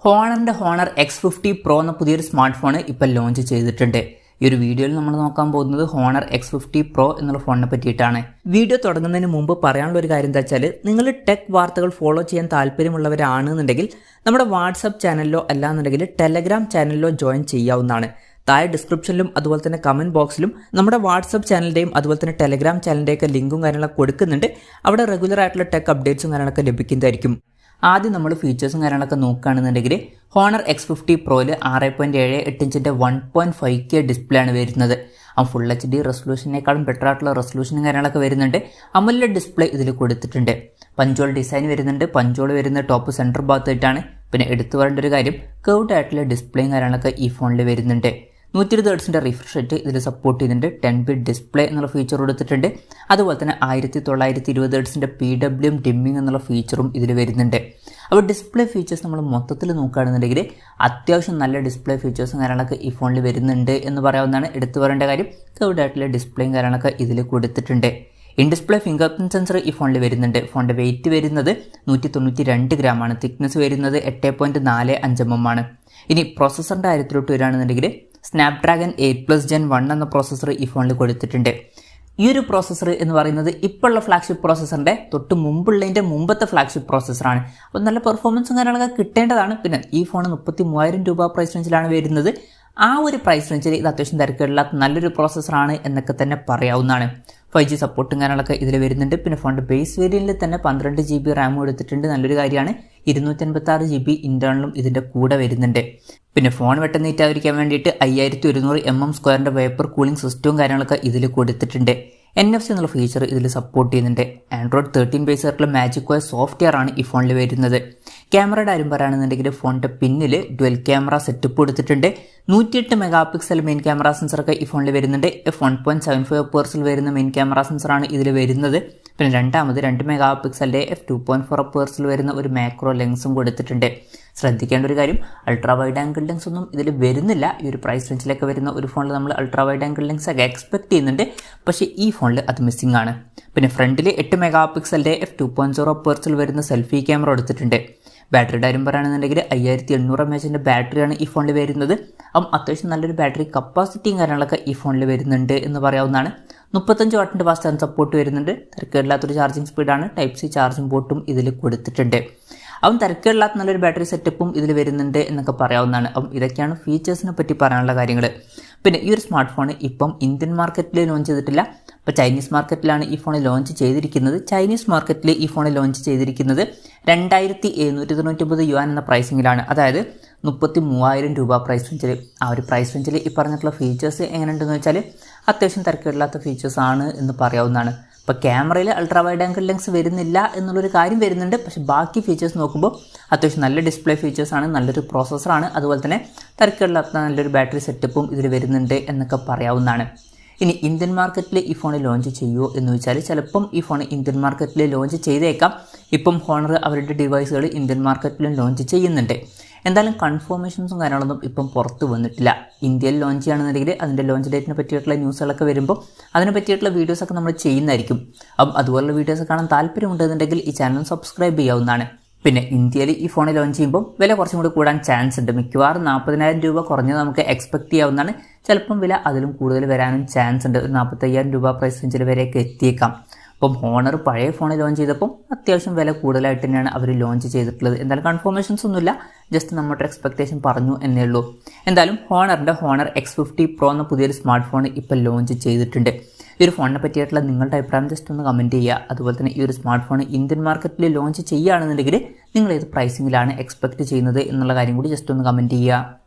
ഹോണറിൻ്റെ honour X50 Pro എന്ന പുതിയൊരു smart phone ഇപ്പോൾ ലോഞ്ച് ചെയ്തിട്ടുണ്ട്. ഈ ഒരു വീഡിയോയിൽ നമ്മൾ നോക്കാൻ പോകുന്നത് ഹോണർ X50 Pro എന്നുള്ള ഫോണിനെ പറ്റിയിട്ടാണ്. വീഡിയോ തുടങ്ങുന്നതിന് മുമ്പ് പറയാനുള്ള ഒരു കാര്യം എന്താ വെച്ചാൽ, നിങ്ങൾ ടെക് വാർത്തകൾ ഫോളോ ചെയ്യാൻ താല്പര്യമുള്ളവരാണെന്നുണ്ടെങ്കിൽ നമ്മുടെ വാട്സപ്പ് ചാനലിലോ അല്ലാന്നുണ്ടെങ്കിൽ ടെലഗ്രാം ചാനലിലോ ജോയിൻ ചെയ്യാവുന്നതാണ്. താഴെ ഡിസ്ക്രിപ്ഷനിലും അതുപോലെ തന്നെ കമൻറ്റ് ബോക്സിലും നമ്മുടെ വാട്സപ്പ് ചാനലിൻ്റെയും അതുപോലെ തന്നെ ടെലഗ്രാം ചാനലിൻ്റെയൊക്കെ ലിങ്കും കാര്യങ്ങളൊക്കെ കൊടുക്കുന്നുണ്ട്. അവിടെ റെഗുലർ ആയിട്ടുള്ള ടെക് അപ്ഡേറ്റ്സും കാര്യങ്ങളൊക്കെ ലഭിക്കുന്നതായിരിക്കും. ആദ്യം നമ്മൾ ഫീച്ചേഴ്സും കാര്യങ്ങളൊക്കെ നോക്കുകയാണെന്നുണ്ടെങ്കിൽ ഹോണർ X50 Proയിൽ 6.78 ഇഞ്ചിൻ്റെ 1.5K ഡിസ്പ്ലേ ആണ് വരുന്നത്. ഫുൾ HD റെസൊല്യൂഷനേക്കാളും ബെറ്റർ ആയിട്ടുള്ള റെസൊല്യൂഷനും കാര്യങ്ങളൊക്കെ വരുന്നുണ്ട്. AMOLED ഡിസ്പ്ലേ ഇതിൽ കൊടുത്തിട്ടുണ്ട്. പഞ്ചോൾ ഡിസൈൻ വരുന്നുണ്ട്. പഞ്ചോൾ വരുന്ന ടോപ്പ് സെൻറ്റർ ഭാഗത്തായിട്ടാണ്. പിന്നെ എടുത്തു പറയേണ്ട ഒരു കാര്യം, കർവ്ഡ് ആയിട്ടുള്ള ഡിസ്പ്ലേയും കാര്യങ്ങളൊക്കെ ഈ ഫോണിൽ വരുന്നുണ്ട്. 120 Hz റിഫ്രഷ് റേറ്റ് ഇതിൽ സപ്പോർട്ട് ചെയ്യുന്നുണ്ട്. 10-bit ഡിസ്പ്ലേ എന്നുള്ള ഫീച്ചർ കൊടുത്തിട്ടുണ്ട്. അതുപോലെ തന്നെ 1920 Hz PWM ഡിമ്മിങ് എന്നുള്ള ഫീച്ചറും ഇതിൽ വരുന്നുണ്ട്. അപ്പോൾ ഡിസ്പ്ലേ ഫീച്ചേഴ്സ് നമ്മൾ മൊത്തത്തിൽ നോക്കുകയാണെന്നുണ്ടെങ്കിൽ അത്യാവശ്യം നല്ല ഡിസ്പ്ലേ ഫീച്ചേഴ്സും കാര്യങ്ങളൊക്കെ ഈ ഫോണിൽ വരുന്നുണ്ട് എന്ന് പറയാവുന്നതാണ്. എടുത്തു പറയേണ്ട കാര്യം, കർവ്ഡ് ആയിട്ടുള്ള ഡിസ്പ്ലേയും കാര്യങ്ങളൊക്കെ ഇതിൽ കൊടുത്തിട്ടുണ്ട്. In display finger print sensor ഈ ഫോണിൽ വരുന്നുണ്ട്. ഫോണിൻ്റെ വെയിറ്റ് വരുന്നത് 192 gram ആണ്. തിക്നെസ് വരുന്നത് 8.45 mm ആണ്. ഇനി പ്രോസസ്സറിൻ്റെ കാര്യത്തിലോട്ട് വരികയാണെന്നുണ്ടെങ്കിൽ സ്നാപ്ഡ്രാഗൺ 8+ Gen 1 എന്ന പ്രോസസ്സർ ഈ ഫോണിൽ കൊടുത്തിട്ടുണ്ട്. ഈ ഒരു പ്രോസസ്സർ എന്ന് പറയുന്നത് ഇപ്പോഴുള്ള ഫ്ലാഗ്ഷിപ്പ് പ്രോസസ്സറിൻ്റെ തൊട്ട് മുമ്പുള്ളതിൻ്റെ മുമ്പത്തെ ഫ്ലാഗ്ഷിപ്പ് പ്രോസസ്സറാണ്. അപ്പോൾ നല്ല പെർഫോമൻസും കാര്യങ്ങളൊക്കെ കിട്ടേണ്ടതാണ്. പിന്നെ ഈ ഫോൺ 33,000 രൂപ പ്രൈസ് റേഞ്ചിലാണ് വരുന്നത്. ആ ഒരു പ്രൈസ് റേഞ്ചിൽ ഇത് അത്യാവശ്യം തിരക്കുകളില്ലാത്ത നല്ലൊരു പ്രോസസ്സറാണ് എന്നൊക്കെ തന്നെ പറയാവുന്നതാണ്. 5G സപ്പോർട്ടും കാര്യങ്ങളൊക്കെ ഇതിൽ വരുന്നുണ്ട്. പിന്നെ ഫോണിൻ്റെ ബേസ് വേരിയൻറ്റിൽ തന്നെ 12 GB റാം എടുത്തിട്ടുണ്ട്. നല്ലൊരു കാര്യമാണ്. 256 GB ഇൻറ്റേർണലും ഇതിൻ്റെ കൂടെ വരുന്നുണ്ട്. പിന്നെ ഫോൺ പെട്ടെന്ന് നീറ്റാതിരിക്കാൻ വേണ്ടിയിട്ട് 5100 mm² വേപ്പർ കൂളിംഗ് സിസ്റ്റവും കാര്യങ്ങളൊക്കെ ഇതിൽ കൊടുത്തിട്ടുണ്ട്. NFC എന്നുള്ള ഫീച്ചർ ഇതിൽ സപ്പോർട്ട് ചെയ്യുന്നുണ്ട്. Android 13 ബേസ് ആയിട്ടുള്ള MagicOS സോഫ്റ്റ്വെയർ ആണ് ഈ ഫോണിൽ വരുന്നത്. ക്യാമറയുടെ കാര്യം പറയുകയാണെന്നുണ്ടെങ്കിൽ ഫോണിൻ്റെ പിന്നിൽ ഡ്വൽ ക്യാമറ സെറ്റപ്പ് കൊടുത്തിട്ടുണ്ട്. 108 MP മെയിൻ ക്യാമറ സെൻസറൊക്കെ ഈ ഫോണിൽ വരുന്നുണ്ട്. f1.75 വരുന്ന മെയിൻ ക്യാമറ സെൻസറാണ് ഇതിൽ വരുന്നത്. പിന്നെ രണ്ടാമത് 2 MP f2.4 വരുന്ന ഒരു മാക്രോ ലെൻസും കൊടുത്തിട്ടുണ്ട്. ശ്രദ്ധിക്കേണ്ട ഒരു കാര്യം, അൾട്രാ വൈഡ് ആംഗിൾ ലെൻസ് ഒന്നും ഇതിൽ വരുന്നില്ല. ഈ ഒരു പ്രൈസ് റേഞ്ചിലൊക്കെ വരുന്ന ഒരു ഫോണിൽ നമ്മൾ അൾട്രാ വൈഡ് ആംഗിൾ ലെൻസ് ഒക്കെ എക്സ്പെക്ട് ചെയ്യുന്നുണ്ട്. പക്ഷേ ഈ ഫോണിൽ അത് മിസ്സിംഗ് ആണ്. പിന്നെ ഫ്രണ്ടിൽ 8 MP f2.0 വരുന്ന സെൽഫി ക്യാമറ എടുത്തിട്ടുണ്ട്. ബാറ്ററിയുടെ കാര്യം പറയുകയാണെന്നുണ്ടെങ്കിൽ 5800 mAh ബാറ്ററിയാണ് ഈ ഫോണിൽ വരുന്നത്. അപ്പം അത്യാവശ്യം നല്ലൊരു ബാറ്ററി കപ്പാസിറ്റിയും കാര്യങ്ങളൊക്കെ ഈ ഫോണിൽ വരുന്നുണ്ട് എന്ന് പറയാവുന്നതാണ്. 35 വാട്ടിൻ്റെ ഫാസ്റ്റ് ചാർജ് സപ്പോർട്ട് വരുന്നുണ്ട്. തിരക്കേടില്ലാത്തൊരു ചാർജിങ് സ്പീഡാണ്. Type-C ചാർജിങ് പോർട്ടും ഇതിൽ കൊടുത്തിട്ടുണ്ട്. അപ്പം തിരക്കേടില്ലാത്ത നല്ലൊരു ബാറ്ററി സെറ്റപ്പും ഇതിൽ വരുന്നുണ്ട് എന്നൊക്കെ പറയാവുന്നതാണ്. അപ്പം ഇതൊക്കെയാണ് ഫീച്ചേഴ്സിനെ പറ്റി പറയാനുള്ള കാര്യങ്ങൾ. പിന്നെ ഈ ഒരു സ്മാർട്ട് ഫോൺ ഇപ്പം ഇന്ത്യൻ മാർക്കറ്റിൽ ലോഞ്ച് ചെയ്തിട്ടില്ല. അപ്പോൾ ചൈനീസ് മാർക്കറ്റിലാണ് ഈ ഫോൺ ലോഞ്ച് ചെയ്തിരിക്കുന്നത്. ചൈനീസ് മാർക്കറ്റിൽ ഈ ഫോൺ ലോഞ്ച് ചെയ്തിരിക്കുന്നത് 2799 yuan എന്ന പ്രൈസിങ്ങിലാണ്. അതായത് 33,000 രൂപ പ്രൈസ് റേഞ്ചിൽ. ആ ഒരു പ്രൈസ് റേഞ്ചിൽ ഈ പറഞ്ഞിട്ടുള്ള ഫീച്ചേഴ്സ് എങ്ങനെയുണ്ടെന്ന് വെച്ചാൽ അത്യാവശ്യം തിരക്കേടില്ലാത്ത ഫീച്ചേഴ്സ് ആണ് എന്ന് പറയാവുന്നതാണ്. ഇപ്പോൾ ക്യാമറയിൽ അൾട്രാ വൈഡ് ആംഗിൾ ലെൻസ് വരുന്നില്ല എന്നുള്ളൊരു കാര്യം വരുന്നുണ്ട്. പക്ഷേ ബാക്കി ഫീച്ചേഴ്സ് നോക്കുമ്പോൾ അത്യാവശ്യം നല്ല ഡിസ്പ്ലേ ഫീച്ചേഴ്സാണ്, നല്ലൊരു പ്രോസസ്സറാണ്. അതുപോലെ തന്നെ തിരക്കേടില്ലാത്ത നല്ലൊരു ബാറ്ററി സെറ്റപ്പും ഇതിൽ വരുന്നുണ്ട് എന്നൊക്കെ പറയാവുന്നതാണ്. ഇനി ഇന്ത്യൻ മാർക്കറ്റിൽ ഈ ഫോൺ ലോഞ്ച് ചെയ്യുമോ എന്ന് വെച്ചാൽ ചിലപ്പം ഈ ഫോൺ ഇന്ത്യൻ മാർക്കറ്റിൽ ലോഞ്ച് ചെയ്തേക്കാം. ഇപ്പം ഹോണർ അവരുടെ ഡിവൈസുകൾ ഇന്ത്യൻ മാർക്കറ്റിലും ലോഞ്ച് ചെയ്യുന്നുണ്ട്. എന്തായാലും കൺഫർമേഷൻസും കാര്യങ്ങളൊന്നും ഇപ്പം പുറത്ത് വന്നിട്ടില്ല. ഇന്ത്യയിൽ ലോഞ്ച് ചെയ്യുകയാണെന്നുണ്ടെങ്കിൽ അതിൻ്റെ ലോഞ്ച് ഡേറ്റിനെ പറ്റിയിട്ടുള്ള ന്യൂസുകളൊക്കെ വരുമ്പോൾ അതിനെ പറ്റിയിട്ടുള്ള വീഡിയോസൊക്കെ നമ്മൾ ചെയ്യുന്നതായിരിക്കും. അപ്പം അതുപോലുള്ള വീഡിയോസ് കാണാൻ താല്പര്യമുണ്ടെന്നുണ്ടെങ്കിൽ ഈ ചാനൽ സബ്സ്ക്രൈബ് ചെയ്യാവുന്നതാണ്. പിന്നെ ഇന്ത്യയിൽ ഈ ഫോൺ ലോഞ്ച് ചെയ്യുമ്പോൾ വില കുറച്ചും കൂടി കൂടാൻ ചാൻസ് ഉണ്ട്. മിക്കവാറും 40,000 രൂപ കുറഞ്ഞത് നമുക്ക് എക്സ്പെക്ട് ചെയ്യാവുന്നതാണ്. ചിലപ്പം വില അതിലും കൂടുതൽ വരാനും ചാൻസ് ഉണ്ട്. ഒരു 45,000 രൂപ പ്രൈസ് റേഞ്ചിൽ വരെയൊക്കെ എത്തിയേക്കാം. അപ്പം ഹോണർ പഴയ ഫോൺ ലോഞ്ച് ചെയ്തപ്പം അത്യാവശ്യം വില കൂടുതലായിട്ട് തന്നെയാണ് അവർ ലോഞ്ച് ചെയ്തിട്ടുള്ളത്. എന്തായാലും കൺഫർമേഷൻസ് ഒന്നുമില്ല, ജസ്റ്റ് നമ്മുടെ എക്സ്പെക്ടേഷൻ പറഞ്ഞു എന്നേ ഉള്ളൂ. എന്തായാലും ഹോണറിൻ്റെ ഹോണർ X50 Pro എന്ന പുതിയൊരു സ്മാർട്ട് ഫോൺ ഇപ്പോൾ ലോഞ്ച് ചെയ്തിട്ടുണ്ട്. ഈ ഒരു ഫോണിനെ പറ്റിയിട്ടുള്ള നിങ്ങളുടെ അഭിപ്രായം ജസ്റ്റ് ഒന്ന് കമൻറ്റ് ചെയ്യുക. അതുപോലെ തന്നെ ഈ ഒരു സ്മാർട്ട് ഫോൺ ഇന്ത്യൻ മാർക്കറ്റിൽ ലോഞ്ച് ചെയ്യുകയാണെന്നുണ്ടെങ്കിൽ നിങ്ങൾ ഏത് പ്രൈസിങ്ങിലാണ് എക്സ്പെക്ട് ചെയ്യുന്നത് എന്നുള്ള കാര്യം കൂടി ജസ്റ്റ് ഒന്ന് കമൻറ്റ് ചെയ്യുക.